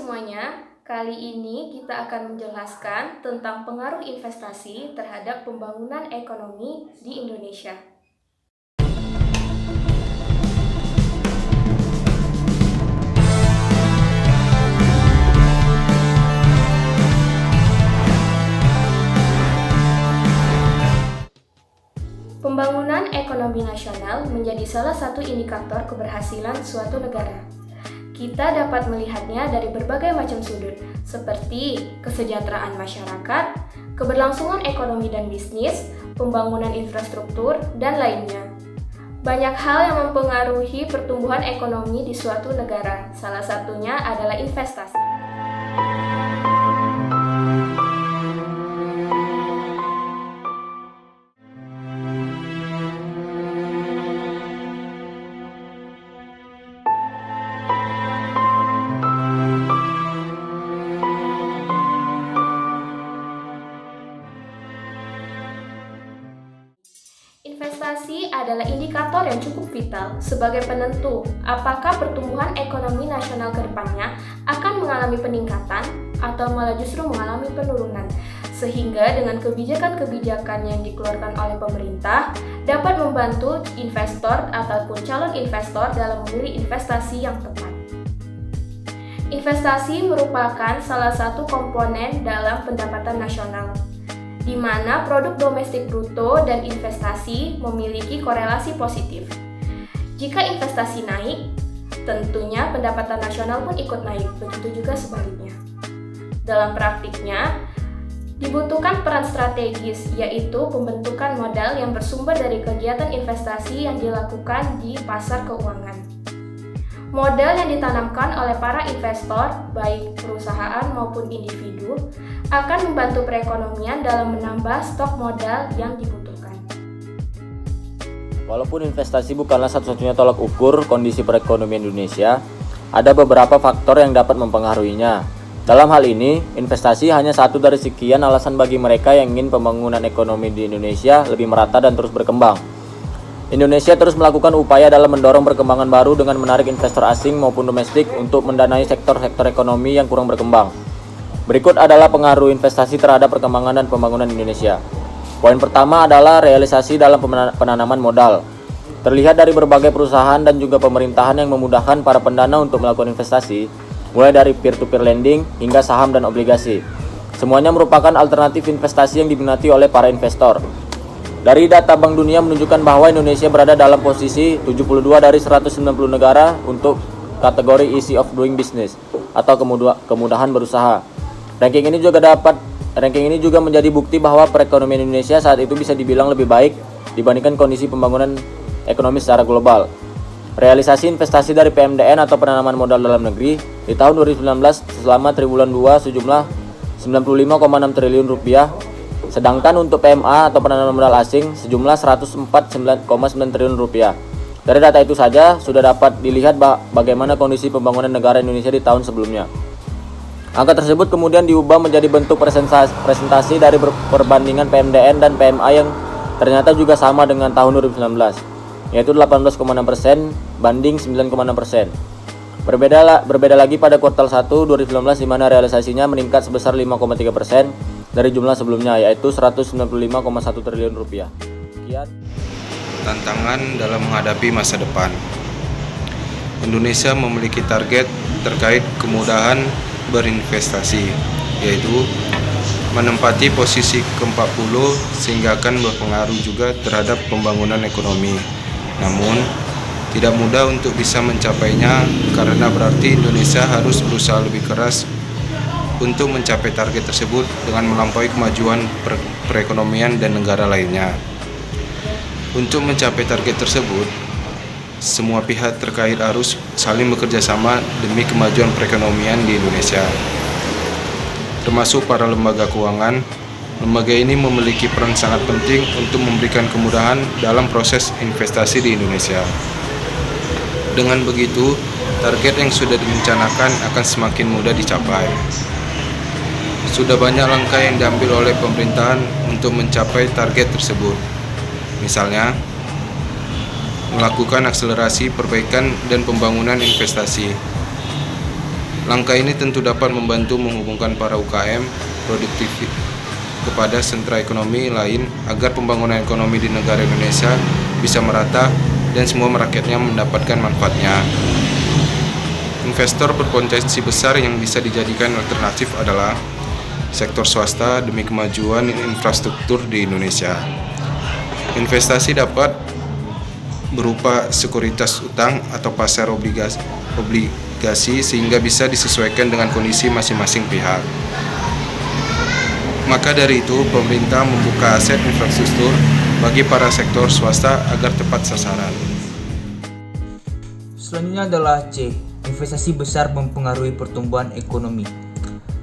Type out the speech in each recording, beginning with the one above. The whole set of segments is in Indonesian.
semuanya, kali ini kita akan menjelaskan tentang pengaruh investasi terhadap pembangunan ekonomi di Indonesia. Pembangunan ekonomi nasional menjadi salah satu indikator keberhasilan suatu negara. Kita dapat melihatnya dari berbagai macam sudut, seperti kesejahteraan masyarakat, keberlangsungan ekonomi dan bisnis, pembangunan infrastruktur, dan lainnya. Banyak hal yang mempengaruhi pertumbuhan ekonomi di suatu negara, salah satunya adalah investasi. Investasi adalah indikator yang cukup vital sebagai penentu apakah pertumbuhan ekonomi nasional ke depannya akan mengalami peningkatan atau malah justru mengalami penurunan. Sehingga dengan kebijakan-kebijakan yang dikeluarkan oleh pemerintah dapat membantu investor ataupun calon investor dalam memilih investasi yang tepat. Investasi merupakan salah satu komponen dalam pendapatan nasional, di mana produk domestik bruto dan investasi memiliki korelasi positif. Jika investasi naik, tentunya pendapatan nasional pun ikut naik, begitu juga sebaliknya. Dalam praktiknya, dibutuhkan peran strategis, yaitu pembentukan modal yang bersumber dari kegiatan investasi yang dilakukan di pasar keuangan. Modal yang ditanamkan oleh para investor, baik perusahaan maupun individu, akan membantu perekonomian dalam menambah stok modal yang dibutuhkan. Walaupun investasi bukanlah satu-satunya tolak ukur kondisi perekonomian Indonesia, ada beberapa faktor yang dapat mempengaruhinya. Dalam hal ini, investasi hanya satu dari sekian alasan bagi mereka yang ingin pembangunan ekonomi di Indonesia lebih merata dan terus berkembang. Indonesia terus melakukan upaya dalam mendorong perkembangan baru dengan menarik investor asing maupun domestik untuk mendanai sektor-sektor ekonomi yang kurang berkembang. Berikut adalah pengaruh investasi terhadap perkembangan dan pembangunan Indonesia. Poin pertama adalah realisasi dalam penanaman modal. Terlihat dari berbagai perusahaan dan juga pemerintahan yang memudahkan para pendana untuk melakukan investasi, mulai dari peer-to-peer lending hingga saham dan obligasi. Semuanya merupakan alternatif investasi yang diminati oleh para investor. Dari data Bank Dunia menunjukkan bahwa Indonesia berada dalam posisi 72 dari 190 negara untuk kategori easy of doing business atau kemudahan berusaha. Ranking ini juga menjadi bukti bahwa perekonomian Indonesia saat itu bisa dibilang lebih baik dibandingkan kondisi pembangunan ekonomi secara global. Realisasi investasi dari PMDN atau penanaman modal dalam negeri di tahun 2019 selama triwulan 2 sejumlah 95,6 triliun rupiah. Sedangkan untuk PMA atau penanaman modal asing sejumlah 104,9 triliun rupiah. Dari data itu saja sudah dapat dilihat bagaimana kondisi pembangunan negara Indonesia di tahun sebelumnya. Angka tersebut kemudian diubah menjadi bentuk presentasi dari perbandingan PMDN dan PMA yang ternyata juga sama dengan tahun 2019, yaitu 18,6% banding 9,6%. Berbeda lagi pada kuartal 1 2019 di mana realisasinya meningkat sebesar 5,3% dari jumlah sebelumnya, yaitu 195,1 triliun rupiah. Sekian. Tantangan dalam menghadapi masa depan. Indonesia memiliki target terkait kemudahan berinvestasi, yaitu menempati posisi ke-40 sehingga akan berpengaruh juga terhadap pembangunan ekonomi. Namun, tidak mudah untuk bisa mencapainya karena berarti Indonesia harus berusaha lebih keras untuk mencapai target tersebut dengan melampaui kemajuan perekonomian dan negara lainnya. Untuk mencapai target tersebut, semua pihak terkait harus saling bekerja sama demi kemajuan perekonomian di Indonesia. Termasuk para lembaga keuangan, lembaga ini memiliki peran sangat penting untuk memberikan kemudahan dalam proses investasi di Indonesia. Dengan begitu, target yang sudah direncanakan akan semakin mudah dicapai. Sudah banyak langkah yang diambil oleh pemerintahan untuk mencapai target tersebut. Misalnya, melakukan akselerasi perbaikan dan pembangunan investasi, Langkah ini tentu dapat membantu menghubungkan para UKM produktif kepada sentra ekonomi lain agar pembangunan ekonomi di negara Indonesia bisa merata dan semua rakyatnya mendapatkan manfaatnya. Investor berpotensi besar yang bisa dijadikan alternatif adalah sektor swasta demi kemajuan infrastruktur di Indonesia. Investasi dapat berupa sekuritas utang atau pasar obligasi sehingga bisa disesuaikan dengan kondisi masing-masing pihak. Maka dari itu, pemerintah membuka aset infrastruktur bagi para sektor swasta agar tepat sasaran. Selanjutnya adalah C. Investasi besar mempengaruhi pertumbuhan ekonomi.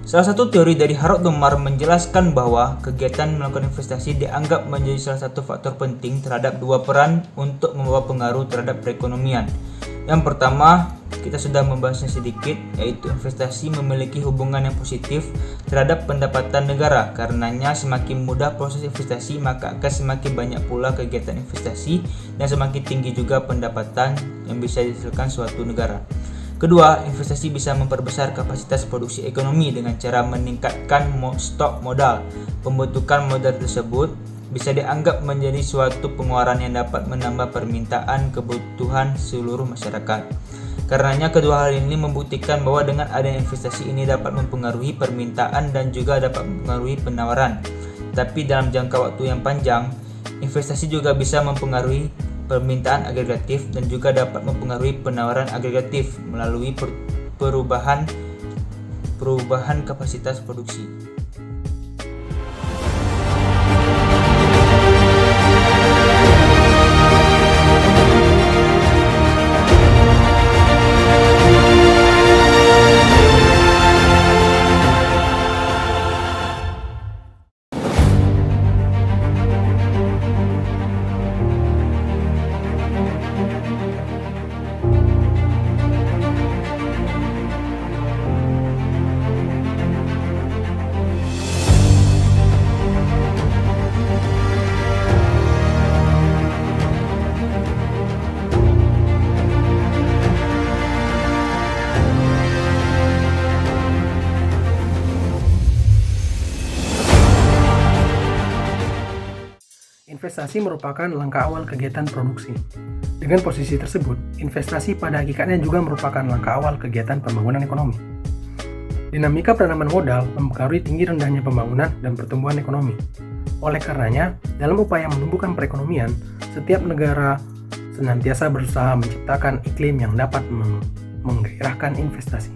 Salah satu teori dari Harold Domar menjelaskan bahwa kegiatan melakukan investasi dianggap menjadi salah satu faktor penting terhadap dua peran untuk membawa pengaruh terhadap perekonomian. Yang pertama, kita sudah membahasnya sedikit, yaitu investasi memiliki hubungan yang positif terhadap pendapatan negara. Karenanya semakin mudah proses investasi, maka akan semakin banyak pula kegiatan investasi dan semakin tinggi juga pendapatan yang bisa dihasilkan suatu negara. Kedua, investasi bisa memperbesar kapasitas produksi ekonomi dengan cara meningkatkan stok modal. Pembentukan modal tersebut bisa dianggap menjadi suatu pengeluaran yang dapat menambah permintaan kebutuhan seluruh masyarakat. Karenanya kedua hal ini membuktikan bahwa dengan adanya investasi ini dapat mempengaruhi permintaan dan juga dapat mempengaruhi penawaran. Tapi dalam jangka waktu yang panjang, investasi juga bisa mempengaruhi permintaan agregatif dan juga dapat mempengaruhi penawaran agregatif melalui perubahan kapasitas produksi. Investasi merupakan langkah awal kegiatan produksi. Dengan posisi tersebut, investasi pada hakikatnya juga merupakan langkah awal kegiatan pembangunan ekonomi. Dinamika penanaman modal mempengaruhi tinggi rendahnya pembangunan dan pertumbuhan ekonomi. Oleh karenanya, dalam upaya menumbuhkan perekonomian, setiap negara senantiasa berusaha menciptakan iklim yang dapat menggairahkan investasi.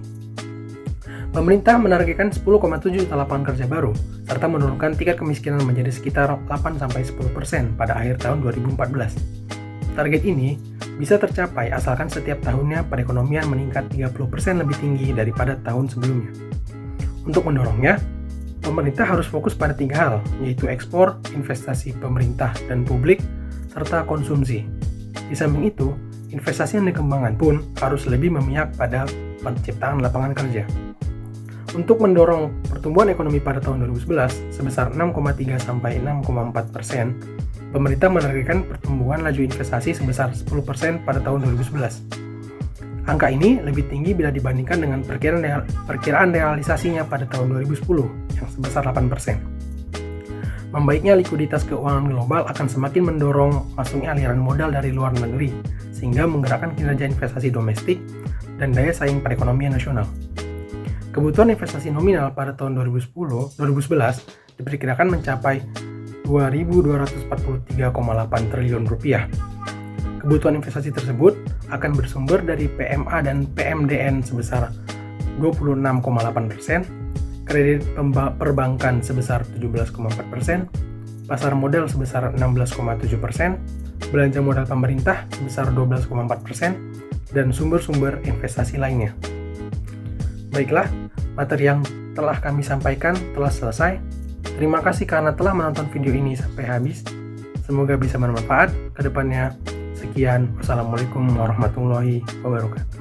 Pemerintah menargetkan 10,7 juta lapangan kerja baru, serta menurunkan tingkat kemiskinan menjadi sekitar 8-10% pada akhir tahun 2014. Target ini bisa tercapai asalkan setiap tahunnya perekonomian meningkat 30% lebih tinggi daripada tahun sebelumnya. Untuk mendorongnya, pemerintah harus fokus pada 3 hal, yaitu ekspor, investasi pemerintah dan publik, serta konsumsi. Di samping itu, investasi yang dikembangkan pun harus lebih memihak pada penciptaan lapangan kerja. Untuk mendorong pertumbuhan ekonomi pada tahun 2011 sebesar 6,3-6,4%, pemerintah menargetkan pertumbuhan laju investasi sebesar 10% pada tahun 2011. Angka ini lebih tinggi bila dibandingkan dengan perkiraan realisasinya pada tahun 2010 yang sebesar 8%. Membaiknya likuiditas keuangan global akan semakin mendorong masuknya aliran modal dari luar negeri, sehingga menggerakkan kinerja investasi domestik dan daya saing perekonomian nasional. Kebutuhan investasi nominal pada tahun 2011 diperkirakan mencapai 2.243,8 triliun rupiah. Kebutuhan investasi tersebut akan bersumber dari PMA dan PMDN sebesar 26,8%, kredit perbankan sebesar 17,4%, pasar modal sebesar 16,7%, belanja modal pemerintah sebesar 12,4%, dan sumber-sumber investasi lainnya. Baiklah, materi yang telah kami sampaikan telah selesai. Terima kasih karena telah menonton video ini sampai habis. Semoga bisa bermanfaat ke depannya. Sekian, wassalamualaikum warahmatullahi wabarakatuh.